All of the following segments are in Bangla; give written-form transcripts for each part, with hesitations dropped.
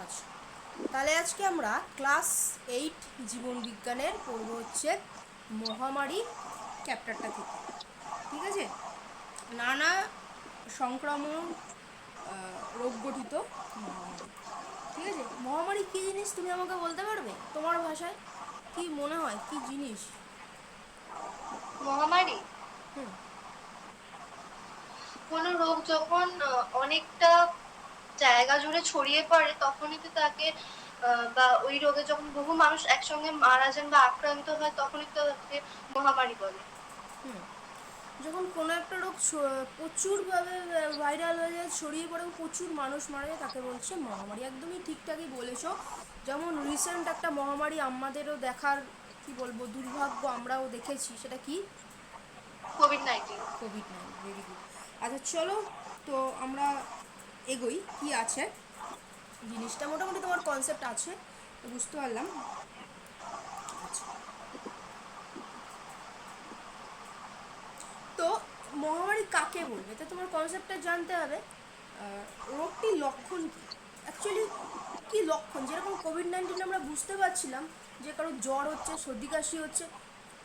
আচ্ছা, তাহলে আজকে আমরা ক্লাস 8 জীবন বিজ্ঞানের পড়ব হচ্ছে মহামারী চ্যাপ্টারটা থেকে। ঠিক আছে? নানা সংক্রমণ রোগ গঠিত মহামারী। ঠিক আছে, মহামারী কী জিনিস তুমি আমাকে বলতে পারবে তোমার ভাষায়? কি মনে হয় কি জিনিস? মহামারী হুম। কোনো রোগ যখন অনেকটা জায়গা জুড়ে ছড়িয়ে পড়ে তখনই তো তাকে বা ওই রোগে যখন বহু মানুষ একসঙ্গে মারা যান বা আক্রান্ত হয় তখনই তো তাকে মহামারী বলে। হুম। যখন কোনো একটা রোগ প্রচুরভাবে ভাইরাল হয়ে যায়, ছড়িয়ে পড়ে, প্রচুর মানুষ মারা যায়, তাকে বলছে মহামারী। একদমই ঠিকঠাকই বলেছো। যেমন রিসেন্ট একটা মহামারী আমাদেরও দেখার, কি বলবো, দুর্ভাগ্য, আমরাও দেখেছি। সেটা কি? কোভিড-19। কোভিড-19। Very good. আচ্ছা চলো, তো আমরা এগোই। কি আছে জিনিসটা, মোটামুটি তোমার কনসেপ্ট আছে, তো বুঝতে পারলাম। আচ্ছা, তো মহামারী কাকে বলবে, তা তোমার কনসেপ্টটা জানতে হবে। রোগটির লক্ষণ কী? অ্যাকচুয়ালি কী লক্ষণ? যেরকম কোভিড-19 আমরা বুঝতে পারছিলাম যে কারো জ্বর হচ্ছে, সর্দি কাশি হচ্ছে,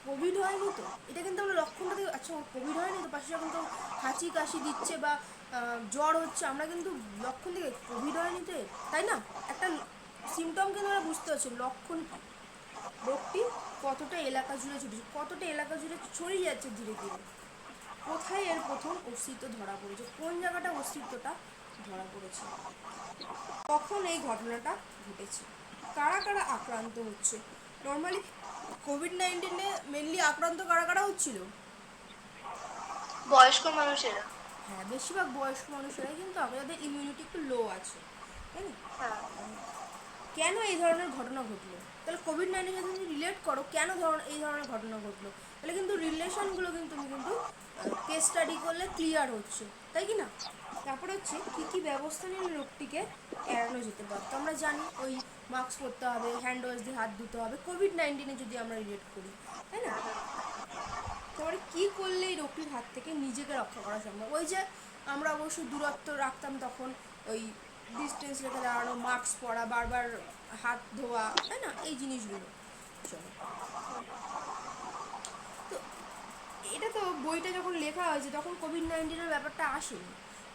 কোভিড হয়নি তো, এটা কিন্তু আমরা লক্ষণটা দেখি, আচ্ছা ওর কোভিড হয়নি তো, পাশে যখন কেউ হাঁচি কাশি দিচ্ছে বা জ্বর হচ্ছে, আমরা কিন্তু লক্ষণ দেখে কোভিড হয়নি তো, তাই না? একটা সিমটম কিন্তু আমরা বুঝতে পারছি। লক্ষণ কী? রোগটি কতটা এলাকা জুড়ে ছড়িয়েছে, কতটা এলাকা জুড়ে ছড়িয়ে যাচ্ছে ধীরে ধীরে, কোথায় এর প্রথম অস্তিত্ব ধরা পড়েছে, কোন জায়গাটা অস্তিত্বটা ধরা পড়েছে, কখন এই ঘটনাটা ঘটেছে, কারা কারা আক্রান্ত হচ্ছে। নর্মালি কোভিড-19 মেনলি আক্রান্ত কারা কারা হচ্ছিল? বয়স্ক মানুষেরা। হ্যাঁ, বেশিরভাগ বয়স্ক মানুষেরাই, কিন্তু আমাদের ইমিউনিটি একটু লো আছে, তাই না? হ্যাঁ, কেন এই ধরনের ঘটনা ঘটলো? তাহলে কোভিড-19 সাথে তুমি রিলেট করো, কেন এই ধরনের ঘটনা ঘটলো, তাহলে কিন্তু রিলেশনগুলো কিন্তু তুমি কিন্তু কেস স্টাডি করলে ক্লিয়ার হচ্ছে, তাই কি না? তারপরে হচ্ছে কী কী ব্যবস্থা নিলে রোগটিকে এড়ানো যেতে পারতো। আমরা জানি ওই মাস্ক পরতে হবে, হ্যান্ড ওয়াশ দিয়ে হাত ধুতে হবে, কোভিড-19 যদি আমরা রিলেট করি, তাই না? হ্যাঁ, হ্যাঁ। তারপরে কী করলে এই রোগটির হাত থেকে নিজেকে রক্ষা করা সম্ভব? ওই যে আমরা অবশ্যই দূরত্ব রাখতাম তখন, ওই ডিস্টেন্স রেখে দাঁড়ানো, মাস্ক পরা, বারবার হাত ধোয়া, তাই না, এই জিনিসগুলো। চলো, তো এটা তো বইটা যখন লেখা হয়েছে তখন কোভিড-19 ব্যাপারটা আসেনি।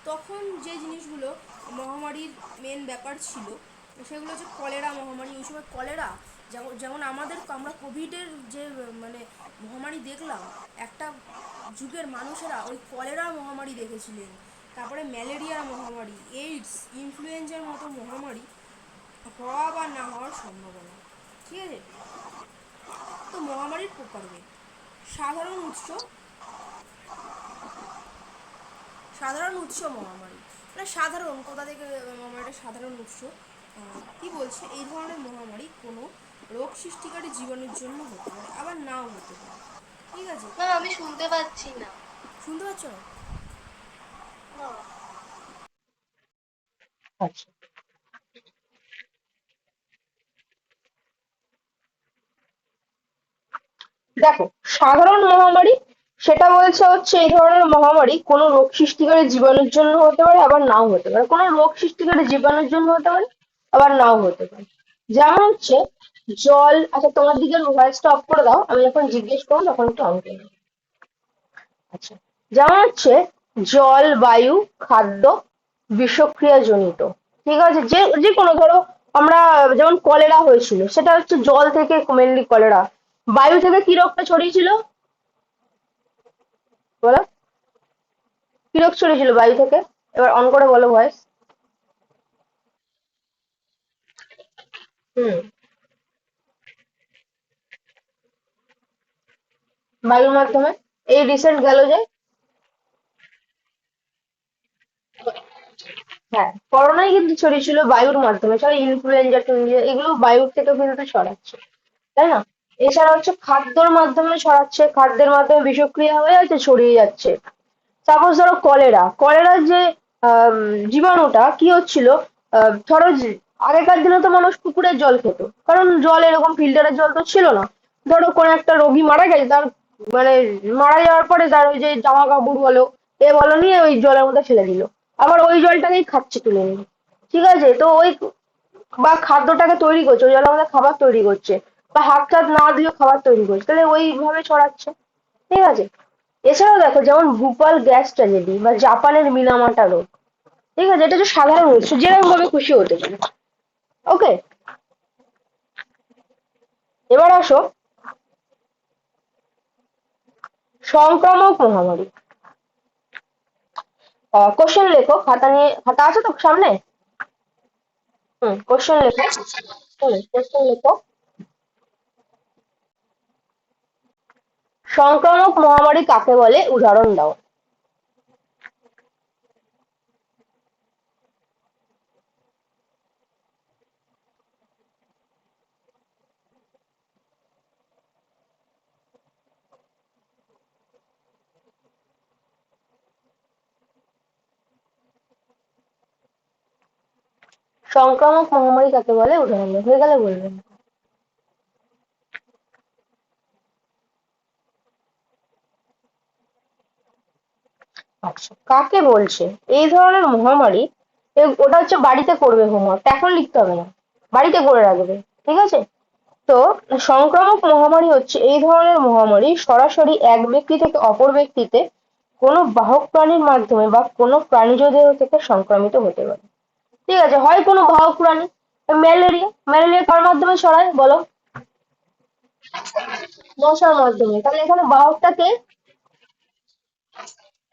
তখন যে জিনিসগুলো মহামারীর মেন ব্যাপার ছিল, সেগুলো হচ্ছে কলেরা মহামারী। ওই সময় কলেরা, যেমন যেমন আমরা কোভিডের যে মানে মহামারী দেখলাম, একটা যুগের মানুষেরা ওই কলেরা মহামারী দেখেছিলেন। তারপরে ম্যালেরিয়ার মহামারী, এইডস, ইনফ্লুয়েঞ্জার মতো মহামারী হওয়া বা না হওয়ার সম্ভাবনা। ঠিক আছে, তো মহামারীর প্রকারভেদ। সাধারণ উৎস, সাধারণ উৎস মহামারী, মানে সাধারণ কোথা থেকে মহামারীটা সাধারণ উৎস, কি বলছে, এই ধরনের মহামারী কোনো রোগ সৃষ্টিকারী জীবাণুর জন্য হতে পারে, আবার নাও হতে পারে। ঠিক আছে, ম্যাম, আমি শুনতে পাচ্ছি না। শুনতে পাচ্ছ না? না। আচ্ছা, দেখো, সাধারণ মহামারী সেটা বলছে হচ্ছে এই ধরনের মহামারী কোনো রোগ সৃষ্টিকারী জীবাণুর জন্য হতে পারে, আবার নাও হতে পারে। কোনো রোগ সৃষ্টিকারী জীবাণুর জন্য হতে পারে, আবার নাও হতে পারে। যেমন হচ্ছে জল, আচ্ছা তোমার দিকের ভয়েসটা অফ করে দাও, আমি যখন জিজ্ঞেস করবো তখন একটু অন করে দাও। আচ্ছা, যেমন হচ্ছে জল, বায়ু, খাদ্য, বিষক্রিয়া জনিত। ঠিক আছে, যে যে কোনো ধরো আমরা যেমন কলেরা হয়েছিল সেটা হচ্ছে জল থেকে মেনলি কলেরা। বায়ু থেকে কি রোগটা ছড়িয়েছিল বলো? কি রোগ ছড়িয়েছিল বায়ু থেকে? এবার অন করে বলো ভয়েস। হুম, বায়ুর মাধ্যমে। এই রিসেন্ট গেল যে, হ্যাঁ, করোনাই কিন্তু ছড়িয়েছিল বায়ুর মাধ্যমে, সবাই ইনফ্লুয়েঞ্জা টুইঞ্জা এগুলো বায়ুর থেকে কিন্তু ছড়াচ্ছে, তাই না? এছাড়া হচ্ছে খাদ্যর মাধ্যমে ছড়াচ্ছে, খাদ্যের মাধ্যমে বিষক্রিয়া হয়ে যাচ্ছে, ছড়িয়ে যাচ্ছে। সাপোজ ধরো কলেরা, কলেরার যে আম, জীবাণুটা কি হচ্ছিল, ধরো আগেকার দিনে তো মানুষ পুকুরের জল খেত, কারণ জল এরকম ফিল্টারের জল তো ছিল না। ধরো কোনো একটা রোগী মারা গেছে, তার মানে মারা যাওয়ার পরে তার ওই যে জামা কাপড় বলো এ বলো নিয়ে ওই জলের মধ্যে ফেলে দিল, আবার ওই জলটাকেই খাচ্ছে তুলে নিয়ে। ঠিক আছে, তো ওই বা খাদ্যটাকে তৈরি করছে, ওই জল আমাদের খাবার তৈরি করছে, বা হাত টাত না দিয়েও খাবার তৈরি করছে, তাহলে ওইভাবে ছড়াচ্ছে। ঠিক আছে। এছাড়াও দেখো, যেমন ভূপাল গ্যাস ট্র্যাজেডি বা জাপানের মিনামাটা রোগ। ঠিক আছে, এটা হচ্ছে সাধারণ উৎস, যেরকম ভাবে খুশি হতে পারে। ওকে, এবার আসো সংক্রামক মহামারী। কোশ্চেন লেখো, খাতা নিয়ে, খাতা আছে তো সামনে? কোশ্চেন লেখো। কোশ্চেন লেখো। সংক্রামক মহামারী কাকে বলে, উদাহরণ দাও। সংক্রামক মহামারী কাকে বলে, উদাহরণ দাও, হয়ে গেলে বলবেন। আচ্ছা, কাকে বলছে এই ধরনের মহামারী? ওটা হচ্ছে বাড়িতে করবে, হোমওয়ার্ক এখন লিখতে হবে না, বাড়িতে করে রাখবে। ঠিক আছে। তো সংক্রামক মহামারী হচ্ছে এই ধরনের মহামারী সরাসরি এক ব্যক্তি থেকে অপর ব্যক্তিতে কোনো বাহক প্রাণীর মাধ্যমে বা কোনো প্রাণীজ দেহ থেকে সংক্রামিত হতে পারে। ঠিক আছে, হয় কোনো বাহক প্রাণী। ম্যালেরিয়া, ম্যালেরিয়া কার মাধ্যমে ছড়ায় বলো? মশার মাধ্যমে। তাহলে এখানে বাহকটাকে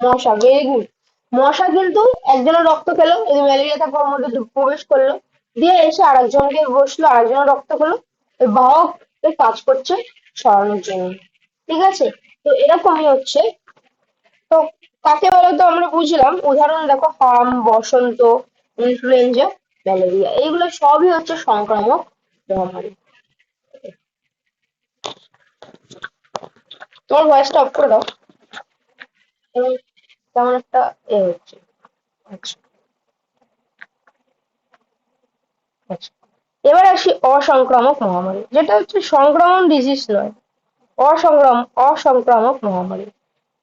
মশা, ভেরি গুড। মশা কিন্তু একজনের রক্ত খেলো, এই ম্যালেরিয়া তার ওর মধ্যে প্রবেশ করলো, দিয়ে এসে আরেকজনকে বসলো, আরেকজনের রক্ত খেলো। ওই বাহক এর কাজ করছে ছড়ানোর জন্য। ঠিক আছে। তো এরকমই হচ্ছে। তো কাকে বলে তো আমরা বুঝলাম, উদাহরণ দেখো, হাম, বসন্ত, ইনফ্লুয়েঞ্জা, ম্যালেরিয়া, এইগুলো সবই হচ্ছে সংক্রামক মহামারী। তোমার ভয়েসটা অফ করে দাও, এবং তেমন একটা হচ্ছে। আচ্ছা। আচ্ছা, এবার আসি অসংক্রামক মহামারী, যেটা হচ্ছে সংক্রমণ ডিজিজ নয়, অসংক্রামক মহামারী।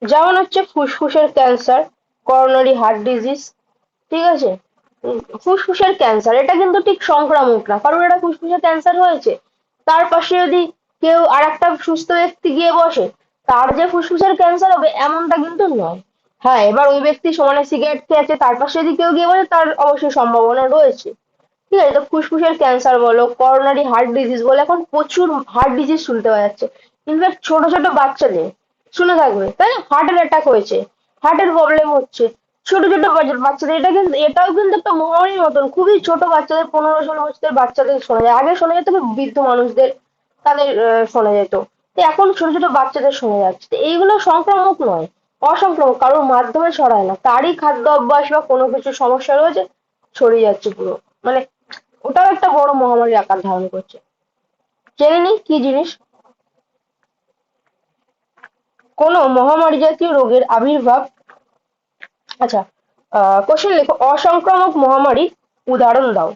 যেমন হচ্ছে ফুসফুসের ক্যান্সার, করোনারি হার্ট ডিজিজ। ঠিক আছে। ফুসফুসের ক্যান্সার এটা কিন্তু ঠিক সংক্রামক না, কারণ এটা ফুসফুসের ক্যান্সার হয়েছে, তার পাশে যদি কেউ আর একটা সুস্থ ব্যক্তি গিয়ে বসে, তার যে ফুসফুসের ক্যান্সার হবে এমনটা কিন্তু নয়। হ্যাঁ, এবার ওই ব্যক্তি সমানে সিগারেট খেয়েছে, তার পাশে যদি কেউ গিয়ে বসে, তার অবশ্যই সম্ভাবনা রয়েছে। ঠিক আছে। তো ফুসফুসের ক্যান্সার বলো, করোনারি হার্ট ডিজিজ বলো, এখন প্রচুর হার্ট ডিজিজ শুনতে পাওয়া যাচ্ছে। ইনফ্যাক্ট ছোট ছোট বাচ্চাদের শুনে থাকবে, তাই না, হার্টের অ্যাটাক হয়েছে, হার্টের প্রবলেম হচ্ছে। ছোট ছোট বাচ্চাদের, এটা কিন্তু, এটাও কিন্তু একটা মহামারীর মতন, খুবই ছোট বাচ্চাদের, 15-16 বছরের বাচ্চাদের শোনা যায়। আগে শোনা যেত কি বৃদ্ধ মানুষদের, তাদের শোনা যেত। তো এখন ছোট ছোট বাচ্চাদের শোনা যাচ্ছে। তো এইগুলো সংক্রামক নয়, অসংক্রামক, কারোর মাধ্যমে ছড়ায় না, তারই খাদ্য অভ্যাস বা কোনো কিছু সমস্যা রয়েছে, ছড়িয়ে যাচ্ছে পুরো, মানে ওটাও একটা বড় মহামারীর আকার ধারণ করছে। জেনে নিই কি জিনিস। কোন মহামারী জাতীয় রোগের আবির্ভাব। আচ্ছা, কোশ্চেন লেখো, অসংক্রামক মহামারীর উদাহরণ দাও।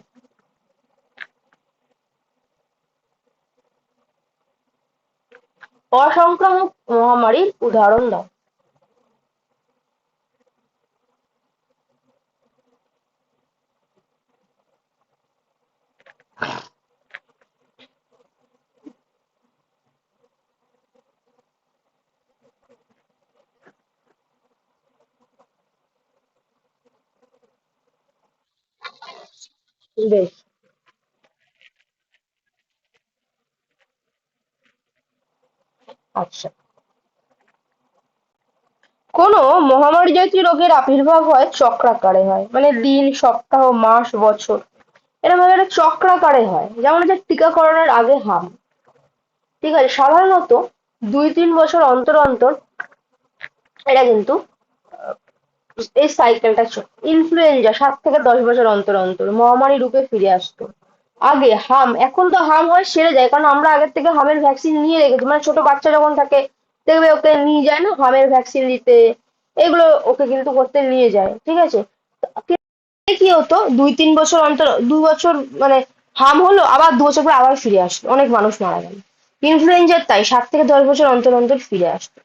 অসংক্রামক মহামারীর উদাহরণ দাও। বেশ। আচ্ছা, কোন মহামারী জাতীয় রোগের আবির্ভাব হয় চক্রাকারে হয়, মানে দিন, সপ্তাহ, মাস, বছর, এরকম ভাবে একটা চক্রাকারে হয়। যেমন হচ্ছে টিকাকরণের আগে হাম। ঠিক আছে, সাধারণত 2-3 বছর অন্তর অন্তর এটা কিন্তু এই সাইকেলটা চলে। ইনফ্লুয়েঞ্জা 7 থেকে 10 বছর অন্তর অন্তর মহামারী রূপে ফিরে আসতো। আগে হাম, এখন তো হাম হয় সেরে যায়, কারণ আমরা আগের থেকে হামের ভ্যাকসিন নিয়ে রেখেছি, মানে ছোট বাচ্চা যখন থাকে দেখবে ওকে নিয়ে যায় না হামের ভ্যাকসিন দিতে, এগুলো ওকে কিন্তু করতে নিয়ে যায়। ঠিক আছে। কি হতো, 2-3 বছর অন্তর, 2 বছর মানে হাম হলো, আবার 2 বছর পর আবার ফিরে আসতো, অনেক মানুষ মারা গেল। ইনফ্লুয়েঞ্জার তাই 7 থেকে 10 বছর অন্তর অন্তর ফিরে আসতো।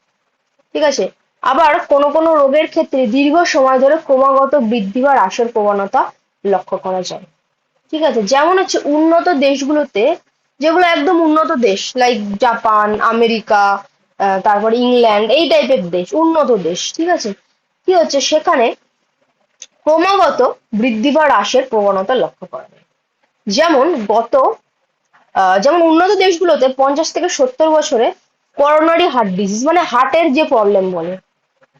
ঠিক আছে। আবার কোনো কোনো রোগের ক্ষেত্রে দীর্ঘ সময় ধরে ক্রমাগত বৃদ্ধি বা হ্রাসের প্রবণতা লক্ষ্য করা যায়। ঠিক আছে, যেমন হচ্ছে উন্নত দেশগুলোতে, যেগুলো একদম উন্নত দেশ লাইক জাপান, আমেরিকা, তারপরে ইংল্যান্ড, এই টাইপের দেশ, উন্নত দেশ, ঠিক আছে, কি হচ্ছে সেখানে ক্রমাগত বৃদ্ধি বা হ্রাসের প্রবণতা লক্ষ্য করা যায়। যেমন যেমন উন্নত দেশগুলোতে 50 থেকে 70 বছরে করোনারি হার্ট ডিজিজ, মানে হার্টের যে প্রবলেম বলে,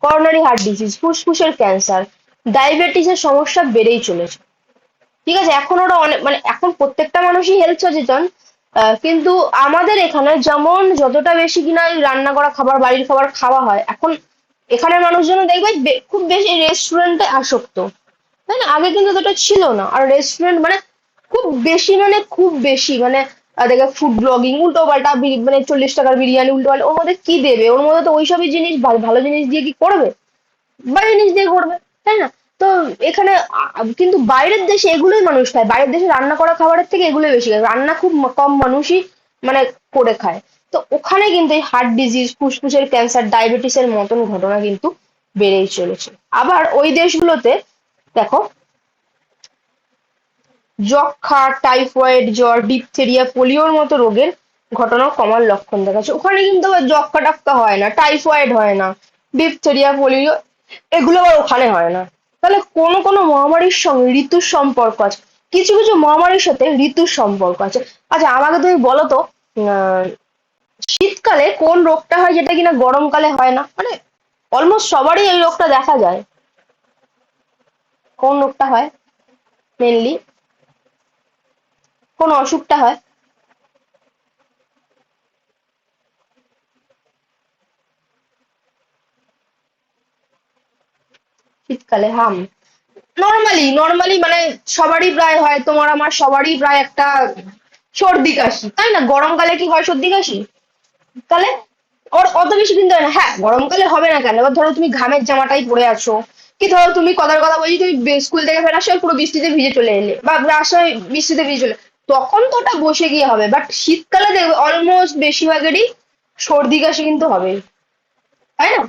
করোনারি হার্ট ডিজিজ, ফুসফুসের ক্যান্সার, ডায়াবেটিসের সমস্যা বেড়েই চলেছে। ঠিক আছে, এখন ওরা অনেক, মানে এখন প্রত্যেকটা মানুষই হেলথ সচেতন, কিন্তু আমাদের এখানে যেমন যতটা বেশি কিনা এই রান্না করা খাবার, বাড়ির খাবার খাওয়া হয়, এখন এখানের মানুষজন দেখবে খুব বেশি রেস্টুরেন্টে আসক্ত, তাই না? আগে কিন্তু এতটা ছিল না। আর রেস্টুরেন্ট মানে খুব বেশি, মানে খুব বেশি, মানে দেখে ফুড ব্লগিং, উল্টো পাল্টা মানে 40 টাকার বিরিয়ানি, উল্টো পাল্টা, ওর মধ্যে কি দেবে? ওর মধ্যে তো ওইসবই জিনিস, ভালো জিনিস দিয়ে কি করবে? বা জিনিস দিয়ে করবে, তাই না? তো এখানে কিন্তু বাইরের দেশে এগুলোই মানুষ খায়, বাইরের দেশে রান্না করা খাবারের থেকে এগুলোই বেশি খায়, রান্না খুব কম মানুষই মানে করে খায়। তো ওখানে কিন্তু এই হার্ট ডিজিজ, ফুসফুসের ক্যান্সার, ডায়াবেটিসের মতন ঘটনা কিন্তু বেড়েই চলেছে। আবার ওই দেশগুলোতে দেখো যক্ষা, টাইফয়েড জ্বর, ডিপথেরিয়া, পোলিওর মতো রোগের ঘটনাও কমার লক্ষণ দেখা যাচ্ছে। ওখানে কিন্তু আবার যক্ষা টাক্কা হয় না, টাইফয়েড হয় না, ডিপথেরিয়া, পোলিও এগুলো আবার ওখানে হয় না। তাহলে কোন কোন মহামারীর সঙ্গে ঋতুর সম্পর্ক আছে, কিছু কিছু মহামারীর সাথে ঋতুর সম্পর্ক আছে। আচ্ছা আমাকে তুমি বলো তো, আহ, শীতকালে কোন রোগটা হয় যেটা কিনা গরমকালে হয় না? মানে অলমোস্ট সবারই এই রোগটা দেখা যায়। কোন রোগটা হয় মেনলি, কোন অসুখটা হয়? শীতকালে হাম, নর্মালি নর্মালি মানে সবারই প্রায় হয়, তোমার আমার সবারই প্রায় একটা সর্দি কাশি, তাই না? গরমকালে কি হয় সর্দি কাশি? তাহলে ওর অত বেশি কিন্তু হয় না। হ্যাঁ, গরমকালে হবে না কেন? এবার ধরো তুমি ঘামের জামাটাই পরে আছো, কি ধরো তুমি কথার কথা বলছি, তুমি স্কুল থেকে ফেরার সময় পুরো বৃষ্টিতে ভিজে চলে এলে, বা রাস্তায় বৃষ্টিতে ভিজে চলে, তখন তো ওটা বসে গিয়ে হবে। বাট শীতকালে দেখবে অলমোস্ট বেশিরভাগেরই সর্দি কাশি কিন্তু হবে, তাই না?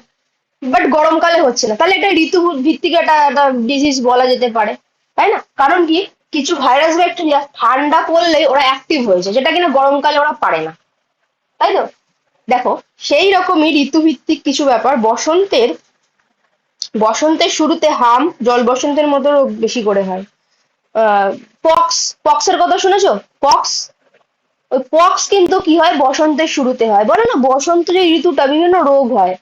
বাট গরমকালে হচ্ছে না, তাহলে এটা ঋতু ভিত্তিক একটা একটা ডিজিজ বলা যেতে পারে, তাই না? কারণ কি, কিছু ভাইরাস ব্যাকটেরিয়া ঠান্ডা পড়লেই ওরা অ্যাক্টিভ হয়েছে, যেটা কিনা গরমকালে ওরা পারে না, তাই তো? দেখো, সেই রকমই ঋতুভিত্তিক কিছু ব্যাপার, বসন্তের শুরুতে হাম, জল বসন্তের মতো রোগ বেশি করে হয়। আহ পক্সের কথা শুনেছো? পক্স, ওই পক্স কিন্তু কি হয় বসন্তের শুরুতে হয়, বলে না বসন্তের এই ঋতুটা বিভিন্ন রোগ হয়,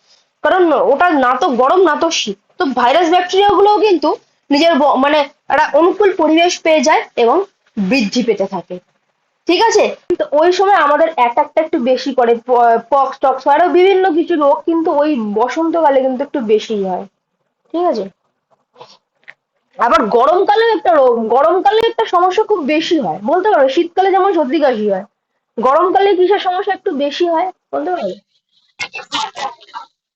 কারণ ওটা না তো গরম না তো শীত, তো ভাইরাস ব্যাকটেরিয়া গুলোও কিন্তু নিজের মানে একটা অনুকূল পরিবেশ পেয়ে যায় এবং বৃদ্ধি পেতে থাকে। ঠিক আছে, তো ওই সময় আমাদের অ্যাটাকটা একটু বেশি করে, পক্স টক্স আরো বিভিন্ন কিছু রোগ কিন্তু ওই বসন্তকালে কিন্তু একটু বেশি হয়। ঠিক আছে, আবার গরমকালেও একটা রোগ, গরমকালে একটা সমস্যা খুব বেশি হয় বলতে পারো, শীতকালে যেমন সর্দি কাশি হয়, গরমকালে কিসের সমস্যা একটু বেশি হয় বলতে পারো?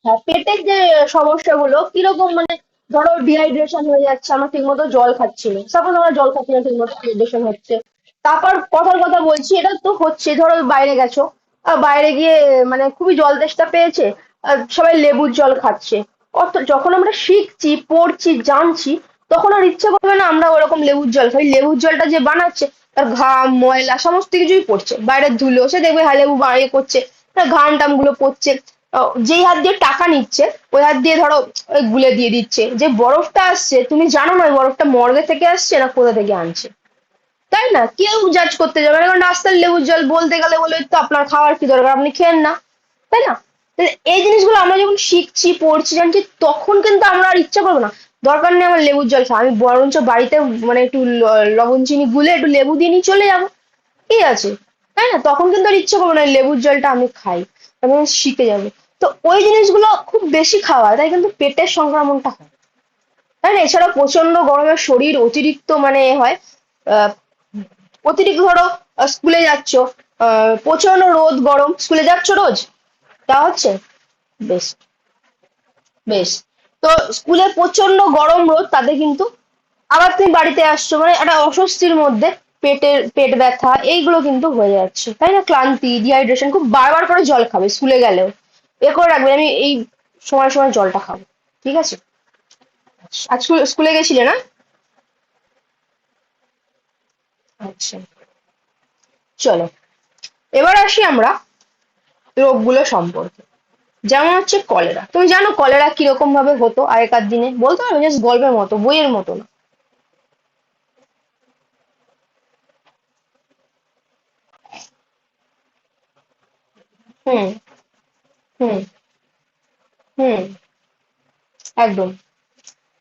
হ্যাঁ, পেটের যে সমস্যাগুলো কিরকম, মানে ধরো ডিহাইড্রেশন হয়ে যাচ্ছে, আমরা ঠিকমতো জল খাচ্ছি না, সাপোজ আমরা জল খাচ্ছি না ঠিকমতো, ডিহাইড্রেশন হচ্ছে। তারপর কথার কথা বলছি, এটা তো হচ্ছে, ধরো বাইরে গেছো, বাইরে গিয়ে মানে খুবই জল তেষ্টা পেয়েছে, সবাই লেবুর জল খাচ্ছে, অত যখন আমরা শিখছি, পড়ছি, জানছি, তখন আর ইচ্ছে করবে না আমরা ওরকম লেবুর জল খাই। লেবুর জলটা যে বানাচ্ছে তার ঘাম, ময়লা সমস্ত কিছুই পড়ছে, বাইরের ধুলো, সে দেখবে হ্যাঁ লেবু বানিয়ে করছে, তার ঘাম টাম গুলো পড়ছে, যেই হাত দিয়ে টাকা নিচ্ছে ওই হাত দিয়ে ধরো ওই গুলে দিয়ে দিচ্ছে। যে বরফটা আসছে তুমি জানো না ওই বরফটা মর্গে থেকে আসছে না কোথা থেকে আনছে, তাই না? কেউ জাজ করতে যাবে না, কারণ রাস্তার লেবুর জল বলতে গেলে বলে তো আপনার খাওয়ার কি দরকার, আপনি খেন না, তাই না? তাহলে এই জিনিসগুলো আমরা যখন শিখছি, পড়ছি, জানছি, তখন কিন্তু আমরা আর ইচ্ছা করবো না, দরকার নেই আমার লেবুর জল খাওয়া, আমি বরঞ্চ বাড়িতে মানে একটু লবণ চিনি গুলে একটু লেবু দিয়ে নিয়ে চলে যাবো, ঠিক আছে, তাই না? তখন কিন্তু আর ইচ্ছে করবো না এই লেবুর জলটা আমি খাই, আমি শিখে যাবো। তো ওই জিনিসগুলো খুব বেশি খাওয়া তাই কিন্তু পেটের সংক্রমণটা হয়, তাই না? এছাড়া প্রচন্ড গরমে শরীর অতিরিক্ত মানে এ হয়, আহ অতিরিক্ত ধরো স্কুলে যাচ্ছ, প্রচন্ড রোদ গরম, স্কুলে যাচ্ছ রোজ, তা হচ্ছে বেশ, বেশ, তো স্কুলে প্রচন্ড গরম রোদ, তাতে কিন্তু আবার তুমি বাড়িতে আসছো মানে একটা অস্বস্তির মধ্যে, পেট ব্যথা এইগুলো কিন্তু হয়ে যাচ্ছে, তাই না? ক্লান্তি, ডিহাইড্রেশন, খুব বারবার করে জল খাবে স্কুলে গেলেও, এ করে রাখবে আমি এই সময় সময় জলটা খাবো, ঠিক আছে? আজ স্কুলে গেছিলে না? আচ্ছা, চলো এবার আসি আমরা রোগগুলো সম্পর্কে। যেমন হচ্ছে কলেরা। তুমি জানো কলেরা কিরকম ভাবে হতো আগেকার দিনে? বলতে পারবে? জাস্ট গল্পের মতো, বইয়ের মতো না। হুম হুম হুম, একদম।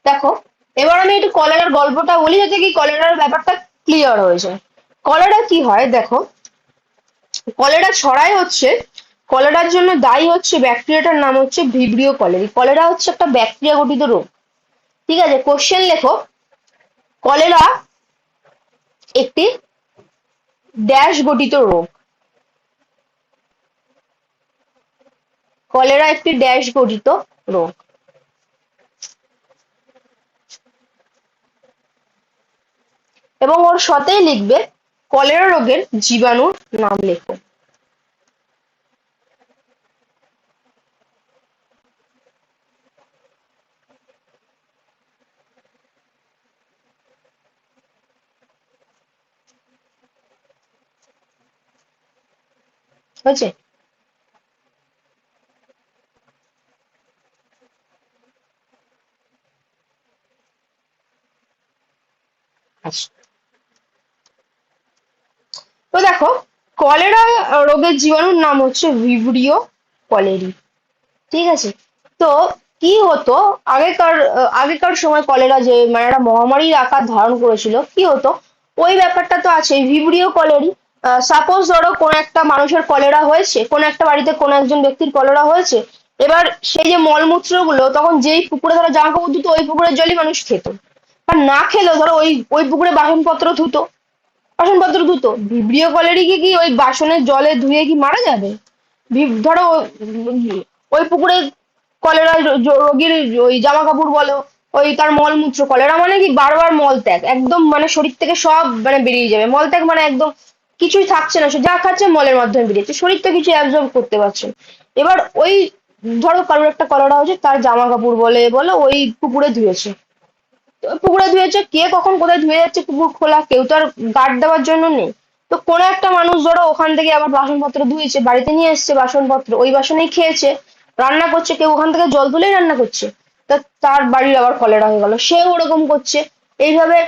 দেখো, এবার আমি একটু কলেরার গল্পটা বলি যাতে কি কলেরার ব্যাপারটা ক্লিয়ার হয়ে যায়। কলেরা কি হয় দেখো, কলেরা ছড়ায় হচ্ছে, কলেরার জন্য দায়ী হচ্ছে ব্যাকটেরিয়াটার নাম হচ্ছে ভিব্রিও কলেরি। কলেরা হচ্ছে একটা ব্যাকটেরিয়া গঠিত রোগ। ঠিক আছে, কোশ্চেন লেখো, কলেরা একটি ড্যাশ গঠিত রোগ। কলেরা একটি ড্যাশ গঠিত রোগ। এবং ওর সাথেই লিখবে কলেরা রোগের জীবাণুর নাম লেখো। হয়েছে? আচ্ছা, তো দেখো, কলেরা রোগের জীবাণুর নাম হচ্ছে ভিব্রিও কলেরি। ঠিক আছে, তো কি হতো আগেকার সময় কলেরা যে মানে একটা মহামারীর আকার ধারণ করেছিল, কি হতো ওই ব্যাপারটা তো আছে ভিব্রিও কলেরি। সাপোজ ধরো কোন একটা মানুষের কলেরা হয়েছে, কোন একটা বাড়িতে কোন একজন ব্যক্তির কলেরা হয়েছে, এবার সেই যে মলমূত্র গুলো তখন যেই পুকুরে ধরো জামা কাপড় ধুতো ওই পুকুরের জলই মানুষ খেত। আর না খেলেও ধরো ওই ওই পুকুরে বাসনপত্র ধুতো, বাসনপত্র ধুতো, ভিব্রিও কলেরি কি ওই বাসনের জলে ধুয়ে কি মারা যাবে? ধরো ওই পুকুরে কলেরা রোগীর ওই জামা কাপড় বলো, ওই তার মলমূত্র, কলেরা মানে কি বারবার মল ত্যাগ, একদম মানে শরীর থেকে সব মানে বেরিয়ে যাবে। মল ত্যাগ মানে একদম কিছুই থাকছে না, সে যা খাচ্ছে মলের মাধ্যমে বেরিয়েছে, শরীর তো কিছু অ্যাবজর্ব করতে পারছে না। এবার ওই ধরো কারোর একটা কলেরা হয়েছে, তার জামা কাপড় বলো ওই পুকুরে ধুয়েছে, পুকুরে ধুয়েছে, কে কখন কোথায় ধুয়ে যাচ্ছে, পুকুর খোলা, কেউ তো আর গার্ড দেওয়ার জন্য নেই। তো কোনো একটা মানুষ ধরো ওখান থেকে আবার বাসনপত্র ধুয়েছে, বাড়িতে নিয়ে এসছে বাসনপত্র, ওই বাসনেই খেয়েছে, রান্না করছে, কেউ ওখান থেকে জল তুলেই রান্না করছে, তা তার বাড়ির আবার কলেরা হয়ে গেল, সেও ওরকম করছে। এইভাবে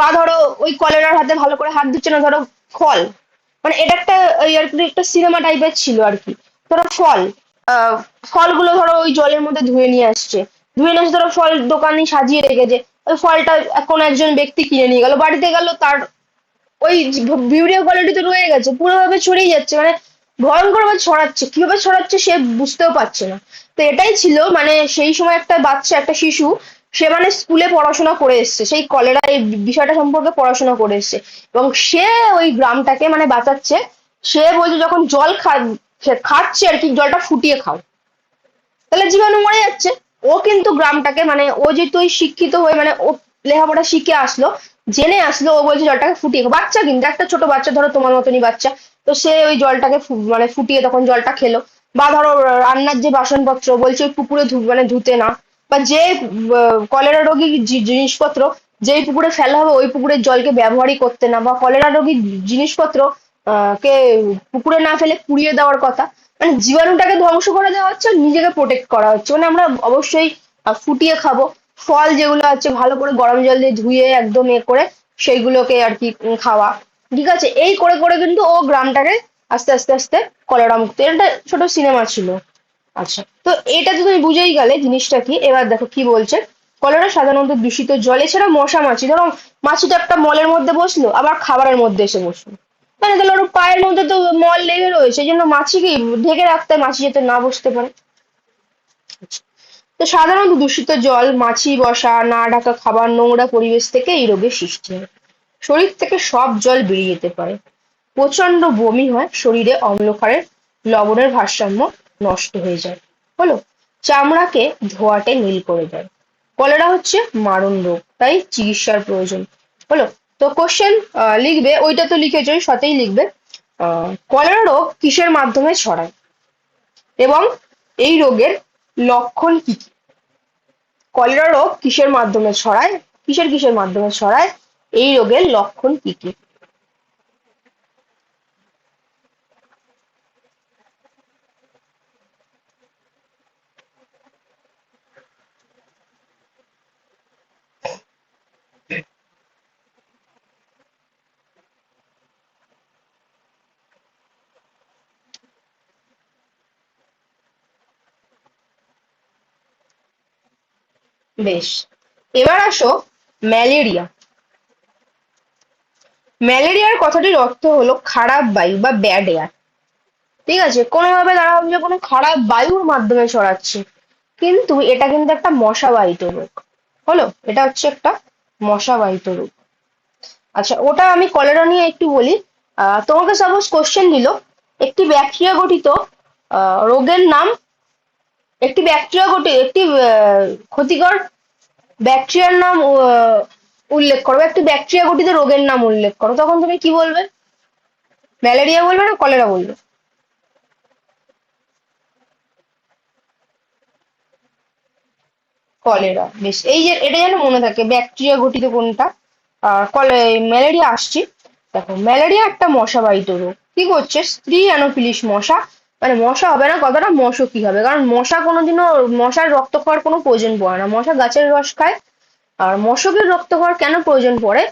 বা ধরো ওই কলেরার হাতে ভালো করে হাত দিচ্ছে না, ধরো ফল, মানে এটা একটা ওই আর কি একটা সিনেমা টাইপের ছিল আর কি। ধরো ফল, আহ ফলগুলো ধরো ওই জলের মধ্যে ধুয়ে নিয়ে আসছে, ধুয়ে নিয়ে এসে ধরো ফল দোকানে সাজিয়ে রেখেছে, ওই ফলটা কোনো একজন ব্যক্তি কিনে নিয়ে গেল, বাড়িতে গেল, তার ওই ভিডিও কোয়ালিটি তো রয়ে গেছে, পুরোভাবে ছড়িয়ে যাচ্ছে, মানে ভয়ঙ্কর ভাবে ছড়াচ্ছে, কিভাবে ছড়াচ্ছে সে বুঝতেও পারছে না। তো এটাই ছিল মানে সেই সময় একটা বাচ্চা, একটা শিশু, সে মানে স্কুলে পড়াশোনা করে এসছে, সেই কলেরা এই বিষয়টা সম্পর্কে পড়াশোনা করে এসছে, এবং সে ওই গ্রামটাকে মানে বাঁচাচ্ছে। সে বলছে যখন জল খাচ্ছে আর কি, জলটা ফুটিয়ে খাও, তাহলে জীবাণু মরে যাচ্ছে। ও কিন্তু গ্রামটাকে মানে ও যেহেতু ওই শিক্ষিত হয়ে মানে ও লেখাপড়া শিখে আসলো, জেনে আসলো, ও বলছে জলটাকে ফুটিয়ে খাও। বাচ্চা কিন্তু একটা ছোট বাচ্চা, ধরো তোমার মতনই বাচ্চা, তো সে ওই জলটাকে মানে ফুটিয়ে তখন জলটা খেলো। বা ধরো রান্নার যে বাসনপত্র বলছে ওই পুকুরে মানে ধুতে না, বা যে কলেরা রোগী জিনিসপত্র যেই পুকুরে ফেলা হবে ওই পুকুরের জলকে ব্যবহারই করতে না, বা কলেরা রোগীর জিনিসপত্র কে পুকুরে না ফেলে পুড়িয়ে দেওয়ার কথা। মানে জীবাণুটাকে ধ্বংস করে দেওয়া হচ্ছে আর নিজেকে প্রোটেক্ট করা হচ্ছে। মানে আমরা অবশ্যই ফুটিয়ে খাবো, ফল যেগুলো আছে ভালো করে গরম জল দিয়ে ধুয়ে একদম করে সেইগুলোকে আর কি খাওয়া। ঠিক আছে, এই করে করে কিন্তু ও গ্রামটাকে আস্তে আস্তে আস্তে কলেরা মুক্ত, এটা ছোট সিনেমা ছিল। আচ্ছা, তো এটা তো তুমি বুঝেই গেলে জিনিসটা কি। এবার দেখো কি বলছে, কলেরা সাধারণত দূষিত জল, এছাড়া মশা মাছি, ধরো মাছিটা একটা মলের মধ্যে বসলো আবার খাবারের মধ্যে এসে বসলো, মানে তাহলে ওর পায়ের মধ্যে তো মল লেগে রয়েছে, এই জন্য মাছিকে ঢেকে রাখতে হয়, মাছি যাতে না বসতে পারে। তো সাধারণত দূষিত জল, মাছি বসা, না ঢাকা খাবার, নোংরা পরিবেশ থেকে এই রোগের সৃষ্টি হয়। শরীর থেকে সব জল বেরিয়ে যেতে পারে, প্রচন্ড বমি হয়, শরীরে অম্লক্ষারের লবণের ভারসাম্য নষ্ট হয়ে যায়, হলো, চামড়াকে ধোঁয়াটে নীল করে দেয়। কলেরা হচ্ছে মারণ রোগ, তাই চিকিৎসার প্রয়োজন, হলো। তো কোশ্চেন লিখবে, ওইটা তো লিখেছো, সাথেই লিখবে কলেরা রোগ কিসের মাধ্যমে ছড়ায় এবং এই রোগের লক্ষণ কি কি। কলেরা রোগ কিসের মাধ্যমে ছড়ায়, কিসের কিসের মাধ্যমে ছড়ায়, এই রোগের লক্ষণ কি কি। বেশ, এবার আসো ম্যালেরিয়া। ম্যালেরিয়ার কথাটির অর্থ হলো খারাপ বায়ু বা ব্যাড এয়ার। ঠিক আছে, কোনোভাবে তারা ভাবছে কোনো খারাপ বায়ুর মাধ্যমে ছড়াচ্ছে, কিন্তু এটা কিন্তু একটা মশাবাহিত রোগ। হলো, এটা হচ্ছে একটা মশাবাহিত রোগ। আচ্ছা, ওটা আমি কলেরা নিয়ে একটু বলি। তোমাকে সাপোজ কোশ্চেন দিল একটি ব্যাকটেরিয়া গঠিত রোগের নাম, একটি ক্ষতিকর ব্যাকটেরিয়ার নাম উল্লেখ করো, একটি ব্যাকটেরিয়া গঠিত রোগের নাম উল্লেখ করো, তখন তুমি কি বলবে? ম্যালেরিয়া বলবে না কলেরা বলবে? কলেরা। বেশ, এই যে এটা যেন মনে থাকে ব্যাকটেরিয়া গঠিত কোনটা। ম্যালেরিয়া আসছি। দেখো, ম্যালেরিয়া একটা মশাবাহিত রোগ। কি করছে? স্ত্রী অ্যানোফিলিস মশা, মানে মশা হবে না কথাটা, মশকি হবে, কারণ মশা কোনোদিনও, মশার রক্ত খাওয়ার কোনো প্রয়োজন পড়ে না, মশা গাছের রস খায়। আর মশকের রক্ত খাওয়ার কেন প্রয়োজন পড়ে?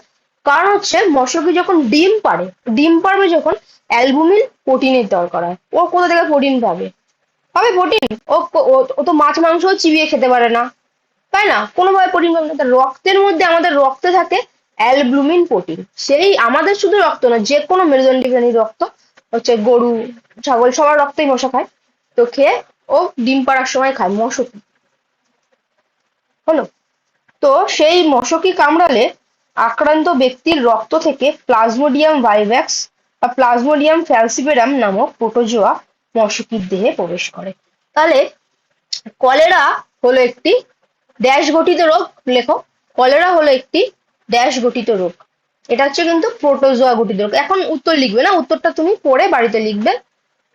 কারণ হচ্ছে মশকে যখন ডিম পাড়ে, ডিম পাড়বে যখন, অ্যালবুমিন প্রোটিনের দরকার হয়। ও কোথা থেকে প্রোটিন পাবে? পাবে প্রোটিন। ও তো মাছ মাংসও চিবিয়ে খেতে পারে না, তাই না? কোনোভাবে প্রোটিন পাবে না। তার রক্তের মধ্যে, আমাদের রক্তে থাকে অ্যালবুমিন প্রোটিন। সেই আমাদের শুধু রক্ত না, যে কোনো মেরুদণ্ডী প্রাণীর রক্ত, হচ্ছে গরু, ছাগল, সবার রক্তেই মশা খায়। তো খেয়ে ও ডিম পাড়ার সময় খায় মশক। হলো, তো সেই মশকি কামড়ালে আক্রান্ত ব্যক্তির রক্ত থেকে প্লাজমোডিয়াম ভাইভ্যাক্স বা প্লাজমোডিয়াম ফ্যালসিপেরাম নামক প্রোটোজোয়া মশকির দেহে প্রবেশ করে। তাহলে কলেরা হলো একটি ড্যাশ গঠিত রোগ। লেখো, কলেরা হলো একটি ড্যাশ গঠিত রোগ। এটা হচ্ছে কিন্তু প্রোটোজোয়া গঠিত রোগ। এখন উত্তর লিখবে না, উত্তরটা তুমি পড়ে বাড়িতে লিখবে,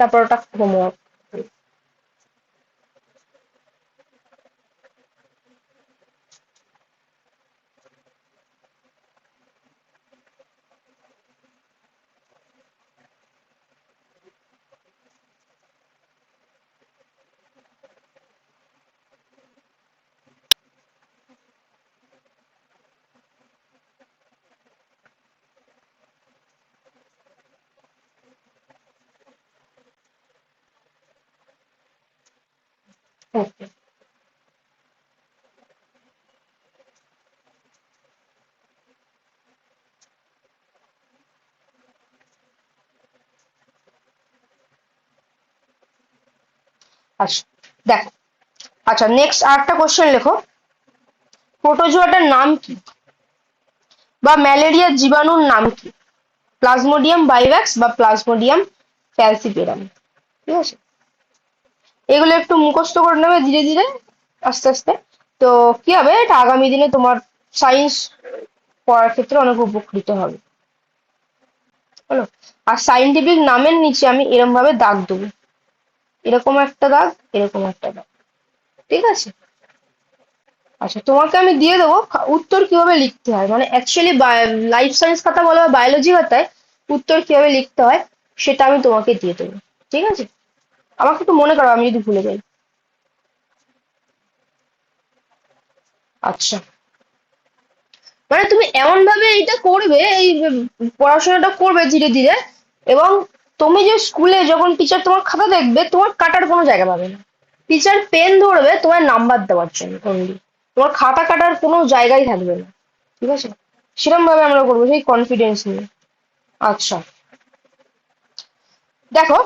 তারপর ওটা হোমওয়ার্ক। ওকে, আচ্ছা দেখো, আচ্ছা নেক্সট আরেকটা কোশ্চেন লেখো, প্রোটোজোয়াটার নাম কি বা ম্যালেরিয়ার জীবাণুর নাম কি? প্লাজমোডিয়াম ভাইভ্যাক্স বা প্লাজমোডিয়াম ফ্যালসিপেরাম। ঠিক আছে, এগুলো একটু মুখস্থ করে নেবে ধীরে ধীরে, আস্তে আস্তে। তো কি হবে, এটা আগামী দিনে তোমার সায়েন্স পড়ার ক্ষেত্রে অনেক উপকৃত হবে। হলো, আর সাইন্টিফিক নামের নিচে আমি এরকম ভাবে দাগ দেবো, এরকম একটা দাগ, এরকম একটা দাগ। ঠিক আছে, আচ্ছা তোমাকে আমি দিয়ে দেবো উত্তর কিভাবে লিখতে হয়, মানে অ্যাকচুয়ালি লাইফ সায়েন্স খাতা বলো বা বায়োলজি খাতায় উত্তর কিভাবে লিখতে হয় সেটা আমি তোমাকে দিয়ে দেবো। ঠিক আছে, আমাকে একটু মনে করো আমি যদি ভুলে যাই। আচ্ছা, মানে তুমি এমন ভাবে এটা করবে, এই পড়াশোনাটা করবে ধীরে ধীরে, এবং তুমি যে স্কুলে যখন টিচার তোমার খাতা দেখবে, তোমার কাটার কোনো জায়গা পাবে না। টিচার পেন ধরবে তোমার নাম্বার দেওয়ার জন্য অনলি, তোমার খাতা কাটার কোনো জায়গাই থাকবে না। ঠিক আছে, সেরকম ভাবে আমরা করবো, সেই কনফিডেন্স নিয়ে। আচ্ছা, দেখো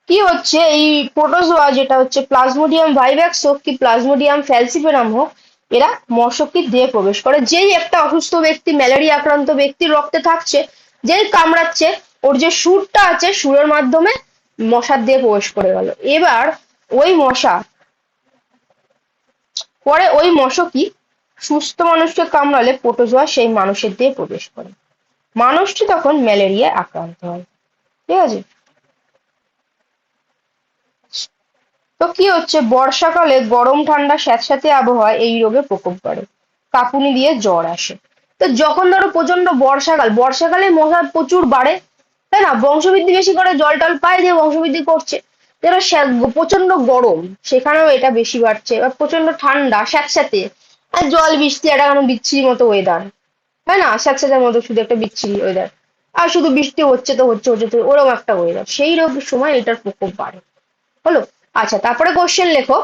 কি হচ্ছে, এই প্রোটোজোয়া যেটা হচ্ছে প্লাজমোডিয়াম ভাইভ্যাক্স হোক কি প্লাজমোডিয়াম ফ্যালসিপেরাম হোক, এরা মশকির দেহে প্রবেশ করে। যেই একটা অসুস্থ ব্যক্তি, ম্যালেরিয়া আক্রান্ত ব্যক্তির রক্তে থাকছে, যেই কামড়াচ্ছে, ওর যে সুরটা আছে, সুরের মাধ্যমে মশার দেহে প্রবেশ করে গেল। এবার ওই মশা, পরে ওই মশকই সুস্থ মানুষকে কামড়ালে প্রোটোজোয়া সেই মানুষের দেহে প্রবেশ করে, মানুষটি তখন ম্যালেরিয়ায় আক্রান্ত হয়। ঠিক আছে, তো কি হচ্ছে, বর্ষাকালে গরম ঠান্ডা স্যাঁতস্যাঁতে আবহাওয়ায় এই রোগের প্রকোপ বাড়ে, কাঁপুনি দিয়ে জ্বর আসে। তো যখন ধরো প্রচন্ড বর্ষাকাল, বর্ষাকালে মশা প্রচুর বাড়ে, তাই না? বংশবৃদ্ধি বেশি করে, জল টল পায় দিয়ে বংশবৃদ্ধি করছে। যেটা প্রচন্ড গরম, সেখানেও এটা বেশি বাড়ছে, বা প্রচন্ড ঠান্ডা স্যাঁতস্যাঁতে, আর জল বৃষ্টি একটা কেমন বিচ্ছিরি মতো ওয়েদার, তাই না? স্যাঁতস্যাঁতের মতো শুধু একটা বিচ্ছিরি ওয়েদার, আর শুধু বৃষ্টি হচ্ছে তো হচ্ছে হচ্ছে তো, ওরকম একটা ওয়েদার, সেই রোগের সময় এটার প্রকোপ বাড়ে। হলো, আচ্ছা তারপরে কোশ্চেন লেখো,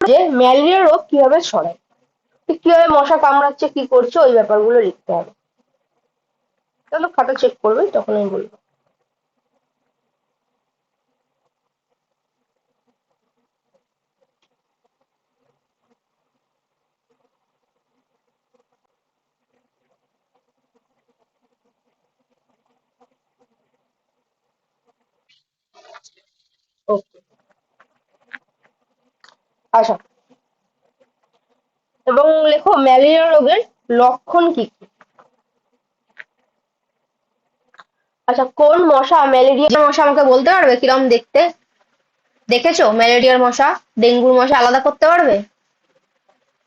যে ম্যালেরিয়া রোগ কিভাবে ছড়ায়, ঠিক কিভাবে মশা কামড়াচ্ছে, কি করছে, ওই ব্যাপারগুলো লিখতে হবে। তাহলে খাতা চেক করবে, তখন আমি বলবো। ওকে, আচ্ছা, এবং লেখো ম্যালেরিয়া রোগের লক্ষণ কি কি। আচ্ছা, কোন মশা ম্যালেরিয়া মশা আমাকে বলতে পারবে কিরম দেখতে? দেখেছো ম্যালেরিয়ার মশা ডেঙ্গুর মশা আলাদা করতে পারবে?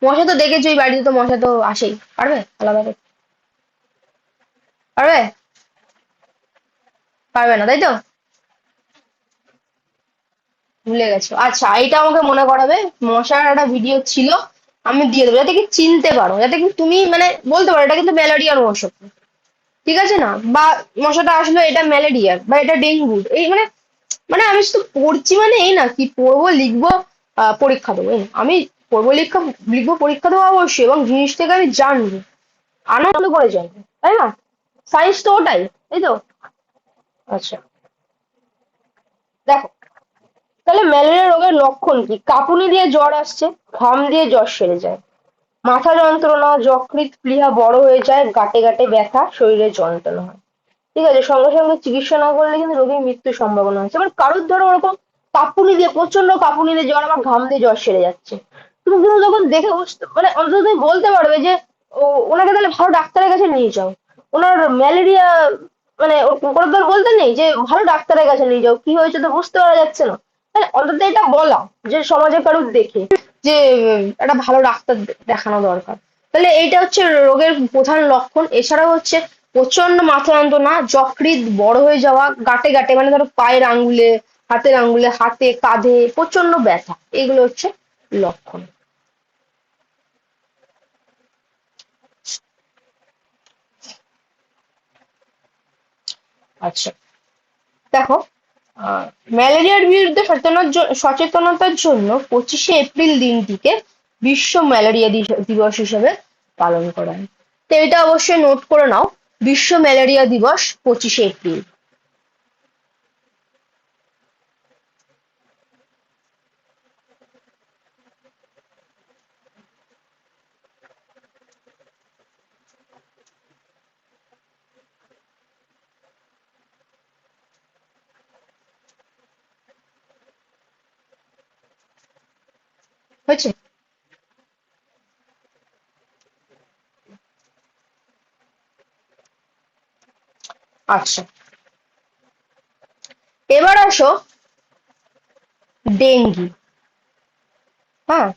মশা তো দেখেছোই, বাড়িতে তো মশা তো আসেই, পারবে আলাদা করতে? পারবে? পারবে না, তাই তো? ভুলে গেছো? আচ্ছা, এটা আমাকে মনে করাবে। মশার একটা ভিডিও ছিল, আমি দিয়ে দেবো, যাতে কি চিনতে পারো, যাতে কি তুমি মানে বলতে পারো এটা কিন্তু ম্যালেরিয়ার মশা, ঠিক আছে না? বা মশাটা আসলে এটা ম্যালেরিয়ার বা এটা ডেঙ্গুর, এই মানে মানে আমি শুধু পড়ছি মানে এই না কি পড়বো লিখবো, পরীক্ষা দেবো, এই না। আমি পড়বো লিখবো পরীক্ষা দেবো অবশ্যই, এবং জিনিসটাকে আমি জানবো, আনন্দ করে জানবো, তাই না? সায়েন্স তো ওটাই, তাই তো? আচ্ছা, দেখো, তাহলে ম্যালেরিয়া রোগের লক্ষণ কি? কাঁপুনি দিয়ে জ্বর আসছে, ঘাম দিয়ে জ্বর সেরে যায়, মাথা যন্ত্রণা, যকৃৎ প্লীহা বড় হয়ে যায়, গাঁটে গাঁটে ব্যথা, শরীরে যন্ত্রণা হয়। ঠিক আছে, সঙ্গে সঙ্গে চিকিৎসা না করলে কিন্তু রোগীর মৃত্যুর সম্ভাবনা আছে। এবার কারোর ধরো ওরকম কাঁপুনি দিয়ে, প্রচন্ড কাঁপুনি দিয়ে জ্বর, আমার ঘাম দিয়ে জ্বর সেরে যাচ্ছে, তুমি কিন্তু তখন দেখে বুঝতে মানে অন্তত তুমি বলতে পারবে যে ও, ওনাকে তাহলে ভালো ডাক্তারের কাছে নিয়ে যাও। ওনার ম্যালেরিয়া মানে ওরা তো আর বলতে নেই যে ভালো ডাক্তারের কাছে নিয়ে যাও, কি হয়েছে তো বুঝতে পারা যাচ্ছে না, তাহলে অন্তত এটা বলা যে সমাজে কারুর দেখে যে একটা ভালো ডাক্তার দেখানো দরকার। তাহলে এইটা হচ্ছে রোগের প্রধান লক্ষণ। এছাড়াও হচ্ছে প্রচন্ড মাথা যন্ত্রণা, যকৃৎ বড় হয়ে যাওয়া, গাঁটে গাঁটে মানে ধরো পায়ের আঙ্গুলে, হাতের আঙ্গুলে, হাতে, কাঁধে প্রচন্ড ব্যথা, এগুলো হচ্ছে লক্ষণ। আচ্ছা, দেখো, ম্যালেরিয়ার বিরুদ্ধে সচেতনতার জন্য 25শে এপ্রিল দিনটিকে বিশ্ব ম্যালেরিয়া দিবস হিসেবে পালন করা হয়। তো এটা অবশ্যই নোট করে নাও, বিশ্ব ম্যালেরিয়া দিবস 25শে এপ্রিল। হয়েছে? আচ্ছা, এবার আসো ডেঙ্গি। হ্যাঁ,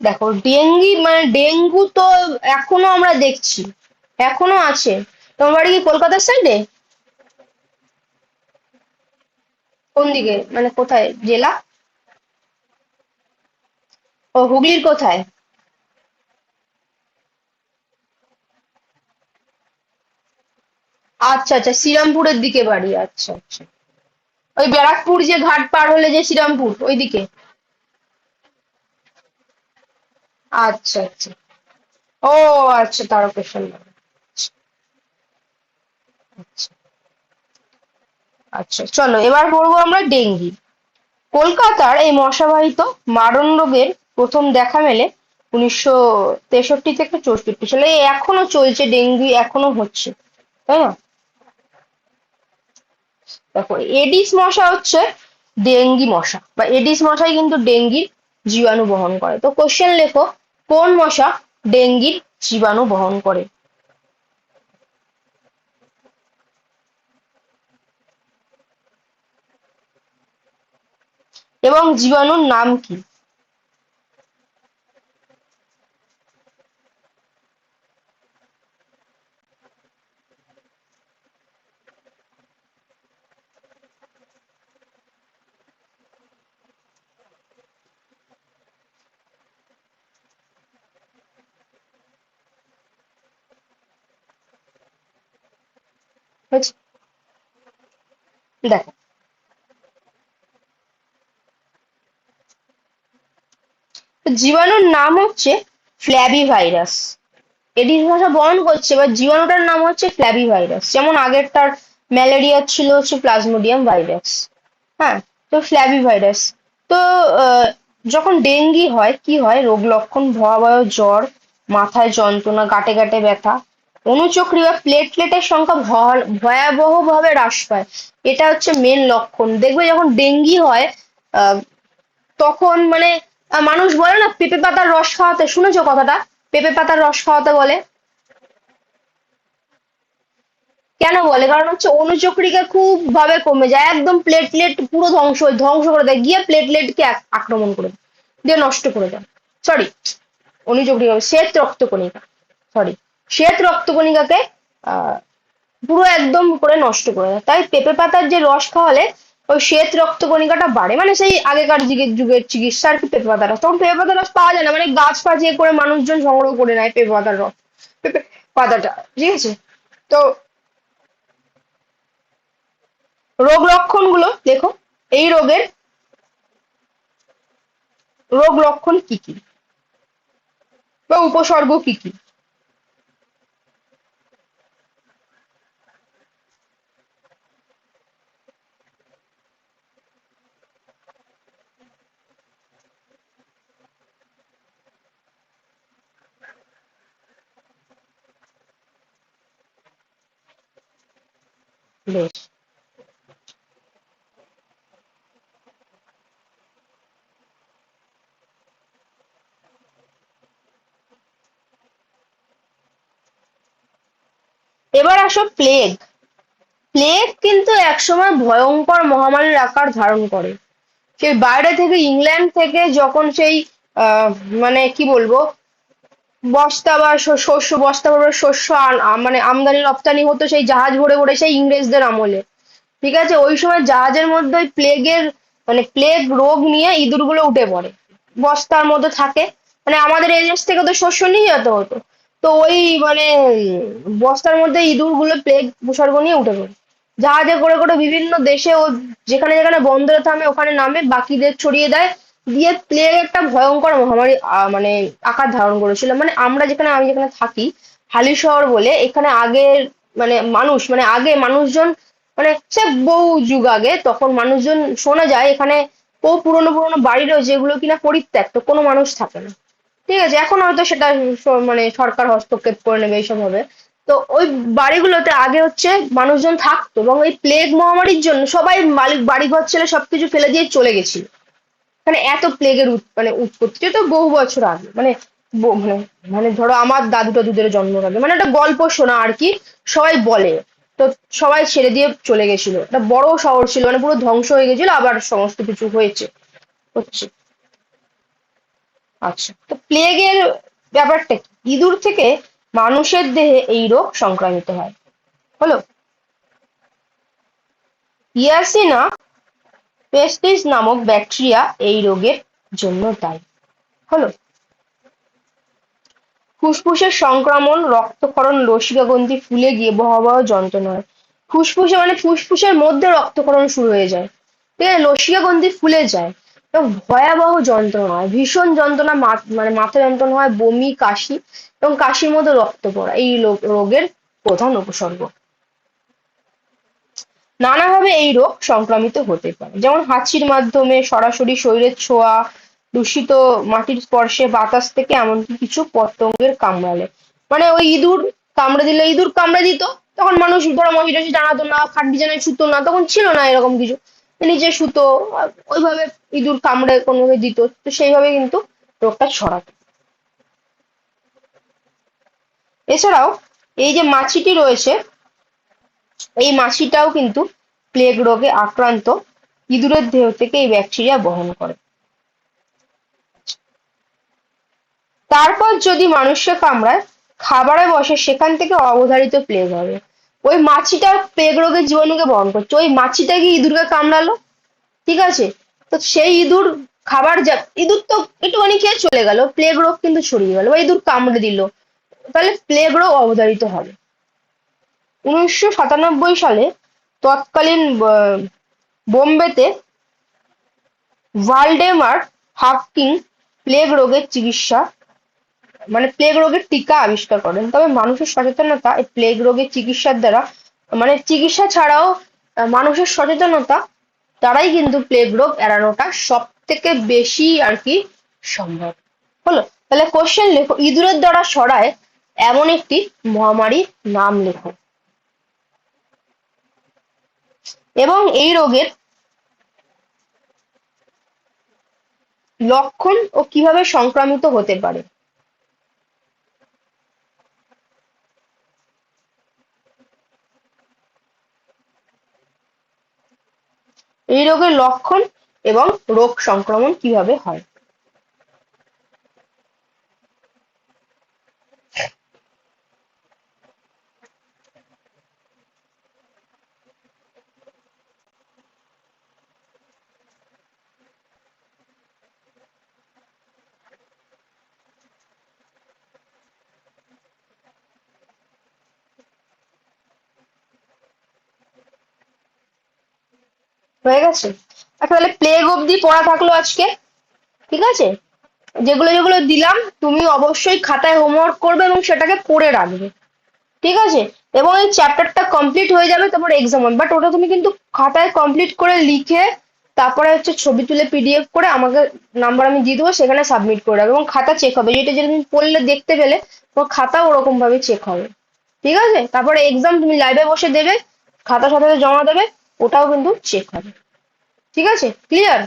দেখো ডেঙ্গি মানে ডেঙ্গু তো এখনো আমরা দেখছি, এখনো আছে। তোমার বাড়ি কি কলকাতার সাইডে? কোন দিকে মানে কোথায় জেলা? ও, হুগলির কোথায়? আচ্ছা আচ্ছা, শ্রীরামপুরের দিকে বাড়ি, আচ্ছা আচ্ছা। ওই ব্যারাকপুর যে ঘাট পার হলে যে শ্রীরামপুর, ওইদিকে? আচ্ছা আচ্ছা। ও আচ্ছা, তারকেশ্বর নগর। আচ্ছা আচ্ছা, চলো এবার পড়বো আমরা ডেঙ্গি। কলকাতার এই মশাবাহিত মারণ রোগের প্রথম দেখা মেলে 1963 থেকে 64 সালে। এই এখনো চলছে, ডেঙ্গি এখনো হচ্ছে, তাই না? দেখো, এডিস মশা হচ্ছে ডেঙ্গি মশা, বা এডিস মশাই কিন্তু ডেঙ্গির জীবাণু বহন করে। তো কোশ্চেন লেখো, কোন মশা ডেঙ্গির জীবাণু বহন করে? এবং জীবাণুর নাম কি? হয়েছে? দেখো, তো জীবাণুর নাম হচ্ছে ফ্ল্যাবি ভাইরাস। এডিস ভাষা বহন করছে, এবার জীবাণুটার নাম হচ্ছে ফ্ল্যাবি ভাইরাস। যেমন আগেরটার ম্যালেরিয়া ছিল হচ্ছে প্লাজমোডিয়াম ভাইরাস। হ্যাঁ, তো ফ্ল্যাবি ভাইরাস। তো যখন ডেঙ্গি হয় কি হয়, রোগ লক্ষণ ভয়াবহ জ্বর, মাথায় যন্ত্রণা, গাঁটে গাঁটে ব্যথা, অনুচক্রি বা প্লেটলেটের সংখ্যা ভয়াবহভাবে হ্রাস পায়। এটা হচ্ছে মেন লক্ষণ। দেখবে যখন ডেঙ্গি হয় আহ, তখন মানে মানুষ বলে না পেঁপে পাতার রস খাওয়াতে, শুনেছো কথাটা? পেঁপে পাতার রস খাওয়াতে বলে। কেন বলে? কারণ হচ্ছে অনুচক্রিকা খুব ভাবে কমে যায়, একদম প্লেটলেট পুরো ধ্বংস করে দেয়, গিয়ে প্লেটলেটকে আক্রমণ করে দেয়, দিয়ে নষ্ট করে দেয়। সরি, অনুচক্রিকা শ্বেত রক্তকণিকা, সরি, শ্বেত রক্তকণিকাকে আহ পুরো একদম করে নষ্ট করে দেয়। তাই পেঁপে পাতার যে রস খাওয়ালে ওই শ্বেত রক্তকণিকাটা বাড়ে। মানে সেই আগেকার যুগের চিকিৎসা আর কি পেঁপে পাতার রস। তখন পেঁপে পাতার রস পাওয়া যায় না, মানে গাছ ফাছ ইয়ে করে মানুষজন সংগ্রহ করে নেয় পেঁপে পাতার রস, পেঁপে পাতাটা, ঠিক আছে? তো রোগ লক্ষণ গুলো দেখো, এই রোগ লক্ষণ কি কি বা উপসর্গ কি কি? বেশ, এবার আসো প্লেগ। প্লেগ কিন্তু একসময় ভয়ঙ্কর মহামারীর আকার ধারণ করে। সেই বাইরে থেকে, ইংল্যান্ড থেকে যখন সেই মানে কি বলবো, বস্তা বা শস্য, বস্তা ভরে শস্য মানে আমদানি রপ্তানি হতো সেই জাহাজ ভরে ভরে, সেই ইংরেজদের আমলে। ঠিক আছে, ওই সময় জাহাজের মধ্যে ওই প্লেগের মানে প্লেগ রোগ নিয়ে ইঁদুরগুলো উঠে পড়ে, বস্তার মধ্যে থাকে। মানে আমাদের এই দেশ থেকে তো শস্য নিয়ে যেতে হতো, তো ওই মানে বস্তার মধ্যে ইঁদুরগুলো প্লেগ উপসর্গ নিয়ে উঠে পড়ে। জাহাজে করে করে বিভিন্ন দেশে ও যেখানে যেখানে বন্দরে থামে ওখানে নামে, বাকিদের ছড়িয়ে দেয়, দিয়ে প্লেগ একটা ভয়ঙ্কর মহামারী মানে আকার ধারণ করেছিল। মানে আমি যেখানে থাকি, হালি শহর বলে, এখানে আগের মানে মানুষ, মানে আগে মানুষজন, মানে সে বহু যুগ আগে, তখন মানুষজন শোনা যায় এখানে বহু পুরোনো পুরোনো বাড়ি রয়েছে যেগুলো কিনা পরিত্যক্ত, কোনো মানুষ থাকে না। ঠিক আছে, এখন হয়তো সেটা মানে সরকার হস্তক্ষেপ করে নেবে এইসব হবে। তো ওই বাড়িগুলোতে আগে হচ্ছে মানুষজন থাকতো, এবং এই প্লেগ মহামারীর জন্য সবাই মালিক বাড়িঘর ছেড়ে সবকিছু ফেলে দিয়ে চলে গেছিল। মানে এত প্লেগের মানে উৎপত্তি, তো বহু বছর আগে, মানে মানে মানে ধরো আমার দাদু টাদুদের জন্মের আগে, মানে একটা গল্প শোনা আর কি, সবাই বলে। তো সবাই ছেড়ে দিয়ে চলে গেছিল, একটা বড় শহর ছিল, মানে পুরো ধ্বংস হয়ে গেছিল, আবার সমস্ত কিছু হচ্ছে। আচ্ছা, তো প্লেগের ব্যাপারটা কি? ইঁদুর থেকে মানুষের দেহে এই রোগ সংক্রামিত হয়। হলো, ইয়াসিনা পেস্টিস নামক ব্যাকটেরিয়া এই রোগের জন্য দায়ী। হলো, ফুসফুসের সংক্রমণ, রক্তক্ষরণ, লসিকাগ্রন্থি ফুলে গিয়ে ভয়াবহ যন্ত্রণা হয়। ফুসফুসে মানে ফুসফুসের মধ্যে রক্তক্ষরণ শুরু হয়ে যায়, ঠিক আছে, লসিকাগ্রন্থি ফুলে যায়, এবং ভয়াবহ যন্ত্রণা হয়, ভীষণ যন্ত্রণা, মানে মাথা যন্ত্রণা হয়, বমি, কাশি, এবং কাশির মধ্যে রক্ত পড়া এই রোগের প্রধান উপসর্গ। নানাভাবে এই রোগ সংক্রামিত হতে পারে, যেমন হাঁচির মাধ্যমে, সরাসরি শরীরের ছোঁয়া, দূষিত মাটির স্পর্শে, বাতাস থেকে, এমনকি কিছু পতঙ্গের কামড়ালে। মানে ওই ইঁদুর কামড়ে দিলে, ইঁদুর কামড়ে দিত, তখন মানুষ ধরো মশি টসি টানাতো না, খাট বিছানায় শুতো না, তখন ছিল না এরকম কিছু, নিচে শুতো, ওইভাবে ইঁদুর কামড়ে কোনোভাবে দিত, তো সেইভাবে কিন্তু রোগটা ছড়াতো। এছাড়াও এই যে মাছিটি রয়েছে, এই মাছিটাও কিন্তু প্লেগ রোগে আক্রান্ত ইঁদুরের দেহ থেকে এই ব্যাকটেরিয়া বহন করে। তারপর যদি মানুষকে কামড়ায়, খাবারে বসে, সেখান থেকে অবধারিত প্লেগ হবে। ওই মাছিটা প্লেগ রোগের জীবাণুকে বহন করছে, ওই মাছিটা গিয়ে ইঁদুরকে কামড়ালো, ঠিক আছে, তো সেই ইঁদুর ইঁদুর তো একটুখানি খেয়ে চলে গেল, প্লেগ রোগ কিন্তু ছড়িয়ে গেল, বা ইঁদুর কামড়ে দিল, তাহলে প্লেগ রোগ অবধারিত হবে। 1997 সালে তৎকালীন বোম্বেতে ভালডেমার হাফকিন প্লেগ রোগের চিকিৎসা মানে প্লেগ রোগের টিকা আবিষ্কার করেন। তবে মানুষের সচেতনতা এই প্লেগ রোগের চিকিৎসার দ্বারা মানে চিকিৎসা ছাড়াও মানুষের সচেতনতা দ্বারাই কিন্তু প্লেগ রোগ এড়ানোটা সব থেকে বেশি আর কি সম্ভব হলো। তাহলে কোশ্চেন লেখো, ইঁদুরের দ্বারা ছড়ায় এমন একটি মহামারীর নাম লেখো। এবং এই রোগের লক্ষণ ও কিভাবে সংক্রামিত হতে পারে। এই রোগের লক্ষণ এবং রোগ সংক্রমণ কিভাবে হয়। হয়ে গেছে? আচ্ছা, তাহলে প্লেগ অব্দি পড়া থাকলো আজকে। ঠিক আছে, যেগুলো যেগুলো দিলাম তুমি অবশ্যই খাতায় হোমওয়ার্ক করবে এবং সেটাকে করে রাখবে। ঠিক আছে, এবং এই চ্যাপ্টারটা কমপ্লিট হয়ে যাবে তারপর এক্সাম হবে, বাট ওটা তুমি কিন্তু খাতায় কমপ্লিট করে লিখে তারপরে হচ্ছে ছবি তুলে পিডিএফ করে আমাকে নাম্বার আমি দিয়ে দেবো, সেখানে সাবমিট করে রাখবে এবং খাতা চেক হবে। যেটা যেটা তুমি পড়লে দেখতে পেলে তোমার খাতা ওরকম ভাবে চেক হবে। ঠিক আছে, তারপরে এক্সাম তুমি লাইভে বসে দেবে, খাতার সাথে সাথে জমা দেবে, ওটাও কিন্তু চেক হবে। ঠিক আছে, ক্লিয়ার?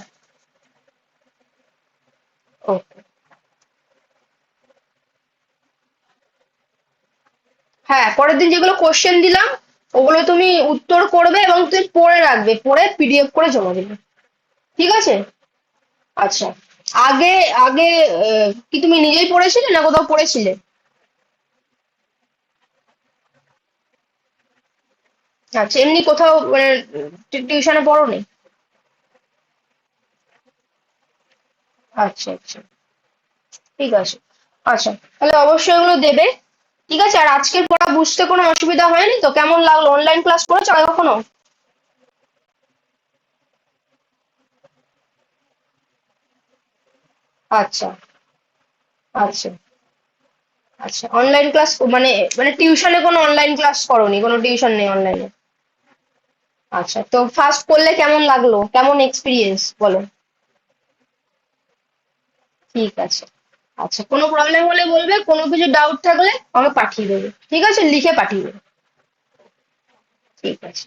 ওকে। হ্যাঁ, পরের দিন যেগুলো কোশ্চেন দিলাম ওগুলো তুমি উত্তর করবে এবং তুমি পড়ে রাখবে, পড়ে পিডিএফ করে জমা দেবে। ঠিক আছে? আচ্ছা, আগে আগে কি তুমি নিজেই পড়েছিলে না কোথাও পড়েছিলে? আচ্ছা, এমনি কোথাও মানে টিউশনে পড়োনি? আচ্ছা আচ্ছা, ঠিক আছে। আচ্ছা, তাহলে অবশ্যই এগুলো দেবে। ঠিক আছে, আর আজকের পড়া বুঝতে কোনো অসুবিধা হয়নি তো? কেমন লাগলো? অনলাইন ক্লাস করেছো আগে কখনো? আচ্ছা আচ্ছা আচ্ছা, অনলাইন ক্লাস মানে মানে টিউশনে কোনো অনলাইন ক্লাস করোনি? কোনো টিউশন নেই অনলাইনে? আচ্ছা, তো ফার্স্ট করলে কেমন লাগলো? কেমন এক্সপিরিয়েন্স বলো? ঠিক আছে। আচ্ছা, কোনো প্রবলেম হলে বলবে, কোনো কিছু ডাউট থাকলে আমাকে পাঠিয়ে দেবে। ঠিক আছে, লিখে পাঠিয়ে দেবে। ঠিক আছে।